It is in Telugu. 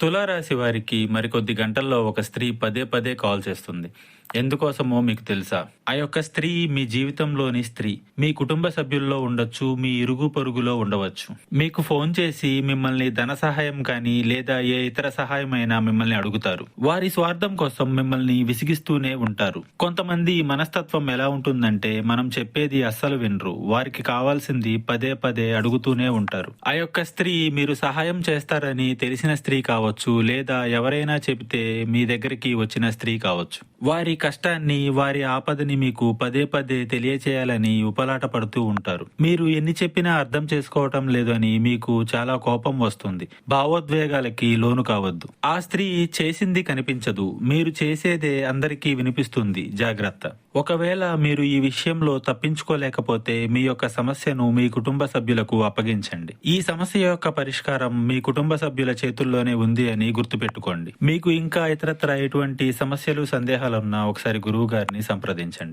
తులారాశి వారికి మరికొద్ది గంటల్లో ఒక స్త్రీ పదే పదే కాల్ చేస్తుంది. ఎందుకోసమో మీకు తెలుసా? ఆ యొక్క స్త్రీ మీ జీవితంలోని స్త్రీ. మీ కుటుంబ సభ్యుల్లో ఉండొచ్చు, మీ ఇరుగు పొరుగులో ఉండవచ్చు. మీకు ఫోన్ చేసి మిమ్మల్ని ధన సహాయం కానీ లేదా ఏ ఇతర సహాయమైనా మిమ్మల్ని అడుగుతారు. వారి స్వార్థం కోసం మిమ్మల్ని విసిగిస్తూనే ఉంటారు. కొంతమంది మనస్తత్వం ఎలా ఉంటుందంటే మనం చెప్పేది అస్సలు వినరు. వారికి కావాల్సింది పదే పదే అడుగుతూనే ఉంటారు. ఆ యొక్క స్త్రీ మీరు సహాయం చేస్తారని తెలిసిన స్త్రీ కావచ్చు, లేదా ఎవరైనా చెబితే మీ దగ్గరికి వచ్చిన స్త్రీ కావచ్చు. వారి కష్టాన్ని, వారి ఆపదని మీకు పదే పదే తెలియచేయాలని ఉపలాట పడుతూ ఉంటారు. మీరు ఎన్ని చెప్పినా అర్థం చేసుకోవటం లేదని మీకు చాలా కోపం వస్తుంది. భావోద్వేగాలకి లోను కావద్దు. ఆ స్త్రీ చేసింది కనిపించదు, మీరు చేసేదే అందరికీ వినిపిస్తుంది. జాగ్రత్త. ఒకవేళ మీరు ఈ విషయంలో తప్పించుకోలేకపోతే మీ యొక్క సమస్యను మీ కుటుంబ సభ్యులకు అప్పగించండి. ఈ సమస్య యొక్క పరిష్కారం మీ కుటుంబ సభ్యుల చేతుల్లోనే ఉంది అని గుర్తుపెట్టుకోండి. మీకు ఇంకా ఇతరత్ర ఎటువంటి సమస్యలు, సందేహాలున్నా ఒకసారి గురువు గారిని సంప్రదించండి.